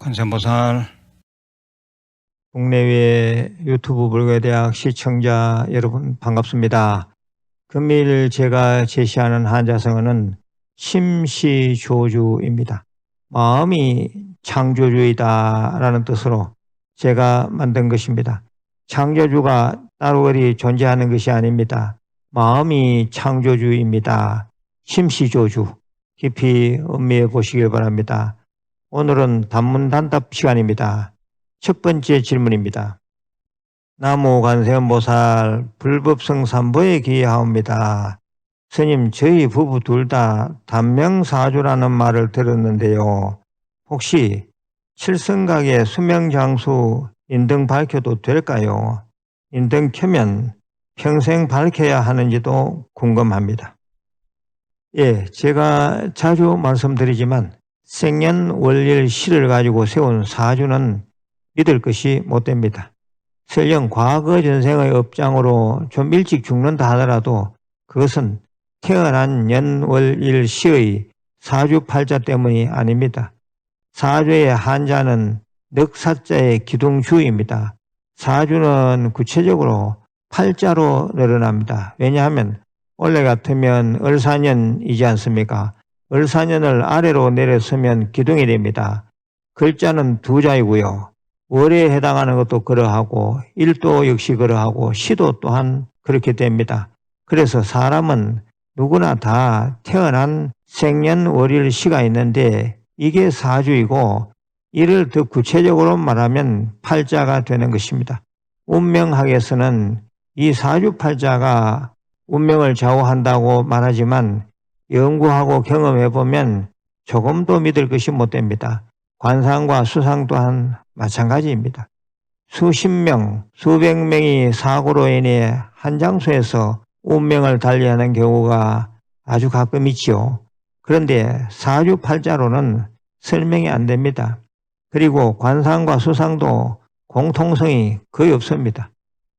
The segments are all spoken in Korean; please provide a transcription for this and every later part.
관세음보살. 국내외 유튜브 불교대학 시청자 여러분 반갑습니다. 금일 제가 제시하는 한자성어는 심시조주입니다. 마음이 창조주이다라는 뜻으로 제가 만든 것입니다. 창조주가 따로 어디 존재하는 것이 아닙니다. 마음이 창조주입니다. 심시조주 깊이 음미해 보시길 바랍니다. 오늘은 단문단답 시간입니다. 첫 번째 질문입니다. 나무 관세음보살 불법성삼보에 기하옵니다. 스님, 저희 부부 둘 다 단명사주라는 말을 들었는데요. 혹시 칠성각의 수명장수 인등 밝혀도 될까요? 인등 켜면 평생 밝혀야 하는지도 궁금합니다. 제가 자주 말씀드리지만 생년월일시를 가지고 세운 사주는 믿을 것이 못됩니다. 설령 과거 전생의 업장으로 좀 일찍 죽는다 하더라도 그것은 태어난 년월일시의 사주팔자 때문이 아닙니다. 사주의 한자는 넉사자의 기둥주입니다. 사주는 구체적으로 팔자로 늘어납니다. 왜냐하면 원래 같으면 을사년이지 않습니까? 을사년을 아래로 내려서면 기둥이 됩니다. 글자는 두 자이고요. 월에 해당하는 것도 그러하고 일도 역시 그러하고 시도 또한 그렇게 됩니다. 그래서 사람은 누구나 다 태어난 생년월일 시가 있는데 이게 사주이고 이를 더 구체적으로 말하면 팔자가 되는 것입니다. 운명학에서는 이 사주팔자가 운명을 좌우한다고 말하지만 연구하고 경험해보면 조금도 믿을 것이 못됩니다. 관상과 수상 또한 마찬가지입니다. 수십 명, 수백 명이 사고로 인해 한 장소에서 운명을 달리하는 경우가 아주 가끔 있지요. 그런데 사주팔자로는 설명이 안 됩니다. 그리고 관상과 수상도 공통성이 거의 없습니다.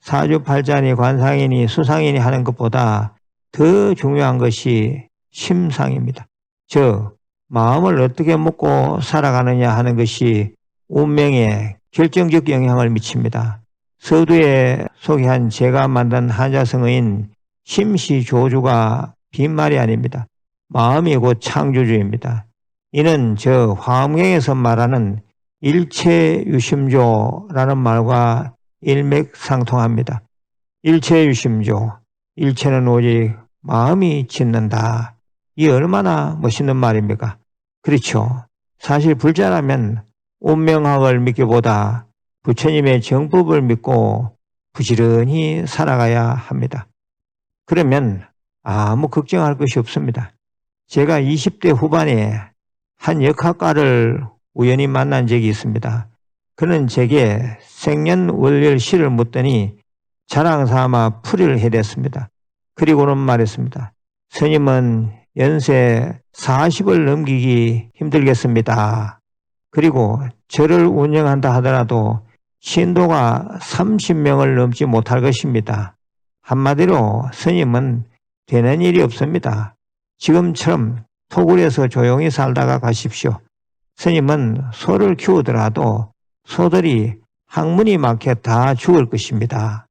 사주팔자니 관상이니 수상이니 하는 것보다 더 중요한 것이 심상입니다. 즉 마음을 어떻게 먹고 살아가느냐 하는 것이 운명에 결정적 영향을 미칩니다. 서두에 소개한 제가 만든 한자성어인 심시조주가 빈말이 아닙니다. 마음이 곧 창조주입니다. 이는 저 화엄경에서 말하는 일체유심조라는 말과 일맥상통합니다. 일체유심조, 일체는 오직 마음이 짓는다. 이 얼마나 멋있는 말입니까? 그렇죠. 사실 불자라면 운명학을 믿기보다 부처님의 정법을 믿고 부지런히 살아가야 합니다. 그러면 아무 걱정할 것이 없습니다. 제가 20대 후반에 한 역학가를 우연히 만난 적이 있습니다. 그는 제게 생년월일시를 묻더니 자랑삼아 풀이를 해댔습니다. 그리고는 말했습니다. 스님은 연세 40을 넘기기 힘들겠습니다. 그리고 저를 운영한다 하더라도 신도가 30명을 넘지 못할 것입니다. 한마디로 스님은 되는 일이 없습니다. 지금처럼 토굴에서 조용히 살다가 가십시오. 스님은 소를 키우더라도 소들이 항문이 막혀 다 죽을 것입니다.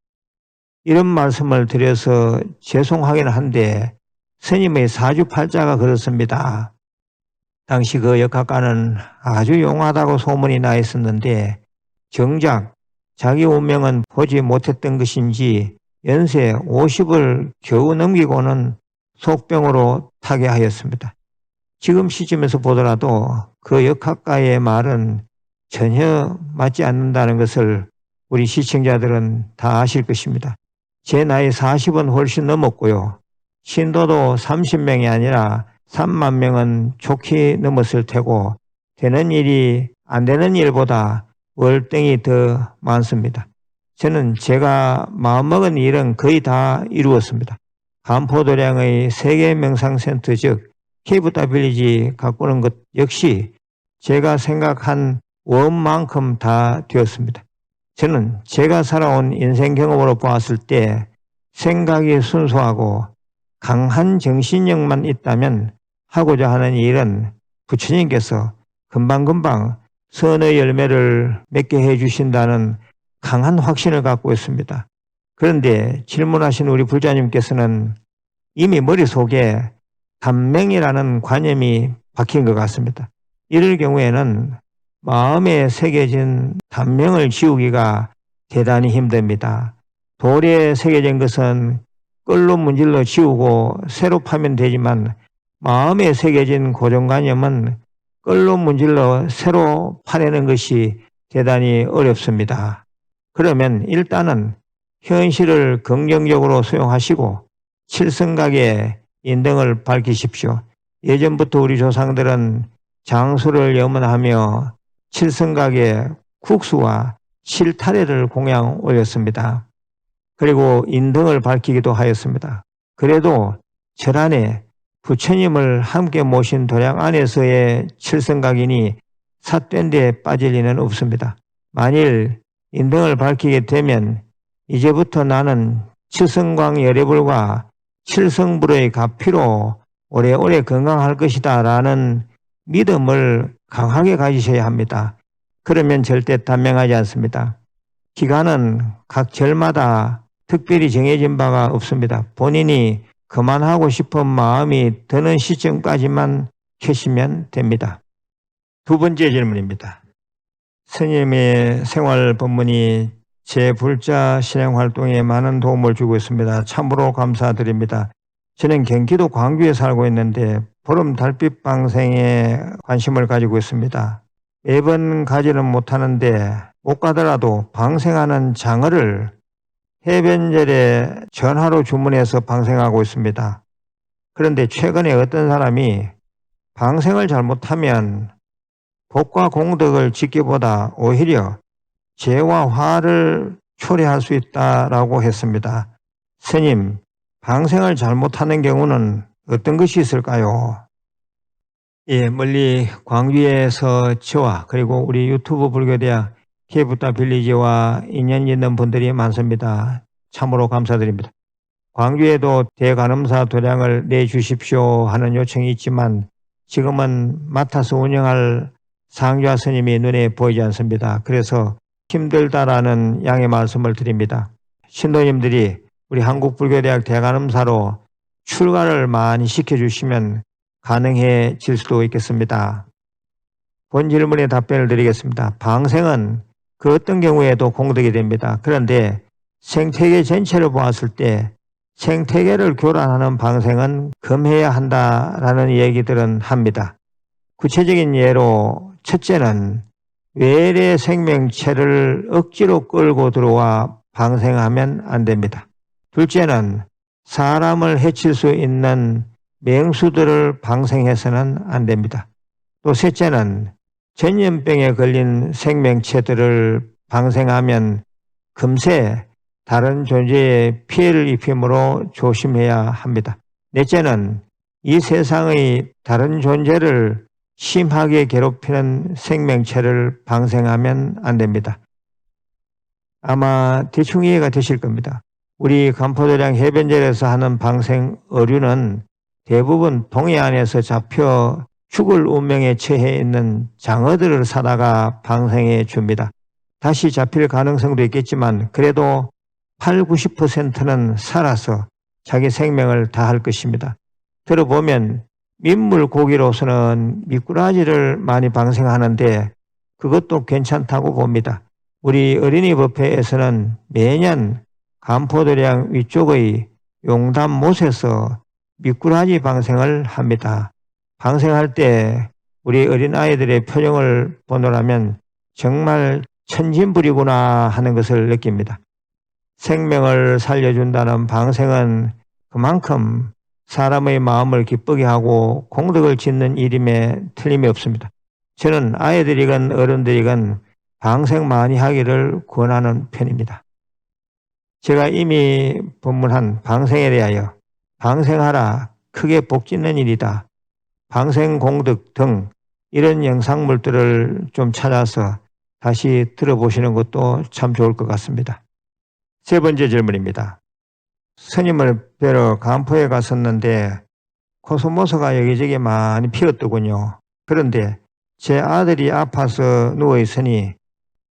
이런 말씀을 드려서 죄송하긴 한데 스님의 사주팔자가 그렇습니다. 당시 그 역학가는 아주 용하다고 소문이 나 있었는데 정작 자기 운명은 보지 못했던 것인지 연세 50을 겨우 넘기고는 속병으로 타계하였습니다. 지금 시점에서 보더라도 그 역학가의 말은 전혀 맞지 않는다는 것을 우리 시청자들은 다 아실 것입니다. 제 나이 40은 훨씬 넘었고요. 신도도 30명이 아니라 3만 명은 좋게 넘었을 테고 되는 일이 안 되는 일보다 월등히 더 많습니다. 저는 제가 마음먹은 일은 거의 다 이루었습니다. 간포도량의 세계명상센터 즉 KFWG 가꾸는 것 역시 제가 생각한 원만큼 다 되었습니다. 저는 제가 살아온 인생 경험으로 보았을 때 생각이 순수하고 강한 정신력만 있다면 하고자 하는 일은 부처님께서 금방금방 선의 열매를 맺게 해주신다는 강한 확신을 갖고 있습니다. 그런데 질문하신 우리 불자님께서는 이미 머릿속에 단명이라는 관념이 박힌 것 같습니다. 이럴 경우에는 마음에 새겨진 단명을 지우기가 대단히 힘듭니다. 돌에 새겨진 것은 끌로 문질러 지우고 새로 파면 되지만 마음에 새겨진 고정관념은 끌로 문질러 새로 파내는 것이 대단히 어렵습니다. 그러면 일단은 현실을 긍정적으로 수용하시고 칠성각의 인등을 밝히십시오. 예전부터 우리 조상들은 장수를 염원하며 칠성각에 국수와 칠타래를 공양 올렸습니다. 그리고 인등을 밝히기도 하였습니다. 그래도 절 안에 부처님을 함께 모신 도량 안에서의 칠성각이니 삿된 데 빠질 리는 없습니다. 만일 인등을 밝히게 되면 이제부터 나는 칠성광 열애불과 칠성불의 가피로 오래오래 건강할 것이다 라는 믿음을 강하게 가지셔야 합니다. 그러면 절대 단명하지 않습니다. 기간은 각 절마다 특별히 정해진 바가 없습니다. 본인이 그만하고 싶은 마음이 드는 시점까지만 켜시면 됩니다. 두 번째 질문입니다. 스님의 생활 법문이 제 불자 실행 활동에 많은 도움을 주고 있습니다. 참으로 감사드립니다. 저는 경기도 광주에 살고 있는데 보름 달빛 방생에 관심을 가지고 있습니다. 매번 가지는 못하는데 못 가더라도 방생하는 장어를 해변절에 전화로 주문해서 방생하고 있습니다. 그런데 최근에 어떤 사람이 방생을 잘못하면 복과 공덕을 짓기보다 오히려 죄와 화를 초래할 수 있다라고 했습니다. 스님, 방생을 잘못하는 경우는 어떤 것이 있을까요? 예, 멀리 광주에서 저와 그리고 우리 유튜브 불교대학 케이부타 빌리지와 인연 있는 분들이 많습니다. 참으로 감사드립니다. 광주에도 대관음사 도량을 내주십시오 하는 요청이 있지만 지금은 맡아서 운영할 상주하 스님이 눈에 보이지 않습니다. 그래서 힘들다라는 양해 말씀을 드립니다. 신도님들이 우리 한국불교대학 대관음사로 출가를 많이 시켜주시면 가능해질 수도 있겠습니다. 본 질문에 답변을 드리겠습니다. 방생은 그 어떤 경우에도 공덕이 됩니다. 그런데 생태계 전체를 보았을 때 생태계를 교란하는 방생은 금해야 한다라는 얘기들은 합니다. 구체적인 예로 첫째는 외래 생명체를 억지로 끌고 들어와 방생하면 안 됩니다. 둘째는 사람을 해칠 수 있는 맹수들을 방생해서는 안 됩니다. 또 셋째는 전염병에 걸린 생명체들을 방생하면 금세 다른 존재에 피해를 입힘으로 조심해야 합니다. 넷째는 이 세상의 다른 존재를 심하게 괴롭히는 생명체를 방생하면 안 됩니다. 아마 대충 이해가 되실 겁니다. 우리 간포도량 해변절에서 하는 방생 어류는 대부분 동해안에서 잡혀 죽을 운명에 처해 있는 장어들을 사다가 방생해 줍니다. 다시 잡힐 가능성도 있겠지만 그래도 80~90%는 살아서 자기 생명을 다할 것입니다. 들어보면 민물 고기로서는 미꾸라지를 많이 방생하는데 그것도 괜찮다고 봅니다. 우리 어린이 법회에서는 매년 간포도량 위쪽의 용담못에서 미꾸라지 방생을 합니다. 방생할 때 우리 어린아이들의 표정을 보노라면 정말 천진불이구나 하는 것을 느낍니다. 생명을 살려준다는 방생은 그만큼 사람의 마음을 기쁘게 하고 공덕을 짓는 일임에 틀림이 없습니다. 저는 아이들이건 어른들이건 방생 많이 하기를 권하는 편입니다. 제가 이미 법문한 방생에 대하여 방생하라 크게 복짓는 일이다. 방생 공덕 등 이런 영상물들을 좀 찾아서 다시 들어보시는 것도 참 좋을 것 같습니다. 세 번째 질문입니다. 스님을 뵈러 간포에 갔었는데 코스모스가 여기저기 많이 피었더군요. 그런데 제 아들이 아파서 누워 있으니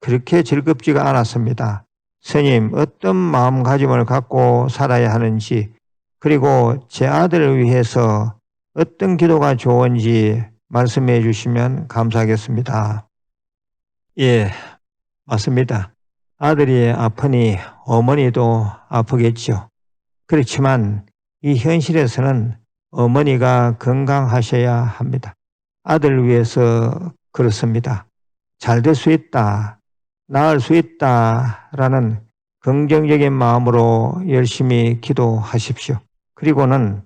그렇게 즐겁지가 않았습니다. 스님, 어떤 마음가짐을 갖고 살아야 하는지, 그리고 제 아들을 위해서 어떤 기도가 좋은지 말씀해 주시면 감사하겠습니다. 예, 맞습니다. 아들이 아프니 어머니도 아프겠죠. 그렇지만 이 현실에서는 어머니가 건강하셔야 합니다. 아들을 위해서 그렇습니다. 잘 될 수 있다, 나을 수 있다라는 긍정적인 마음으로 열심히 기도하십시오. 그리고는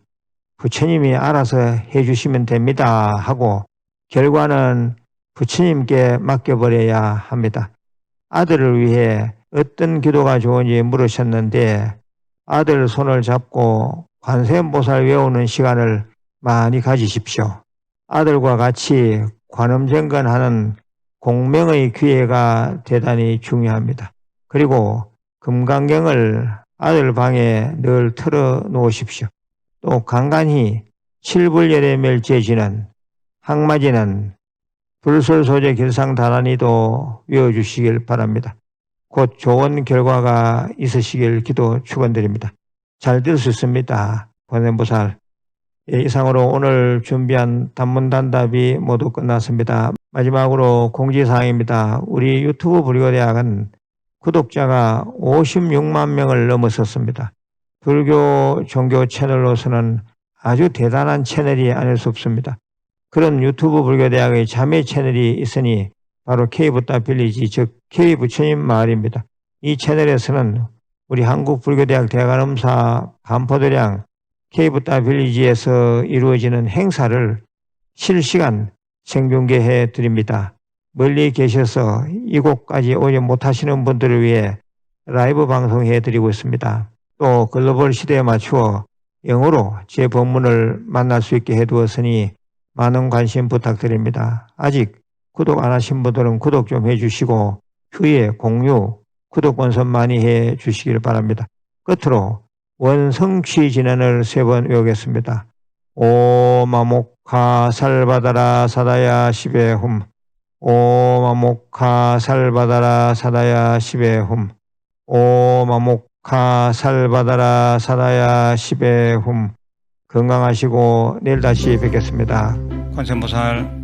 부처님이 알아서 해주시면 됩니다 하고 결과는 부처님께 맡겨버려야 합니다. 아들을 위해 어떤 기도가 좋은지 물으셨는데 아들 손을 잡고 관세음보살 외우는 시간을 많이 가지십시오. 아들과 같이 관음정건하는 공명의 기회가 대단히 중요합니다. 그리고 금강경을 아들 방에 늘 틀어 놓으십시오. 또 간간히 칠불열애멸제지는 항마지는 불설소재 길상다란이도 외워주시길 바랍니다. 곧 좋은 결과가 있으시길 기도 축원드립니다. 잘 될 수 있습니다. 관세음보살. 이상으로 오늘 준비한 단문단답이 모두 끝났습니다. 마지막으로 공지사항입니다. 우리 유튜브 불교대학은 구독자가 56만 명을 넘어섰습니다. 불교 종교 채널로서는 아주 대단한 채널이 아닐 수 없습니다. 그런 유튜브 불교대학의 자매 채널이 있으니 바로 K붓다 빌리지, 즉 K부처님 마을입니다. 이 채널에서는 우리 한국불교대학 대관음사 간포도량 K붓다 빌리지에서 이루어지는 행사를 실시간 생중계해 드립니다. 멀리 계셔서 이곳까지 오지 못하시는 분들을 위해 라이브 방송해 드리고 있습니다. 또 글로벌 시대에 맞추어 영어로 제 법문을 만날 수 있게 해두었으니 많은 관심 부탁드립니다. 아직 구독 안 하신 분들은 구독 좀 해주시고 후에 공유, 구독 원선 많이 해 주시길 바랍니다. 끝으로 원성취 진언을 3번 외우겠습니다. 오마목하 살바다라 사다야 시베훔. 오마목하 살바다라 사다야 시베훔. 오마목하 살바다라 사다야 시베훔. 건강하시고 내일 다시 뵙겠습니다. 관세음보살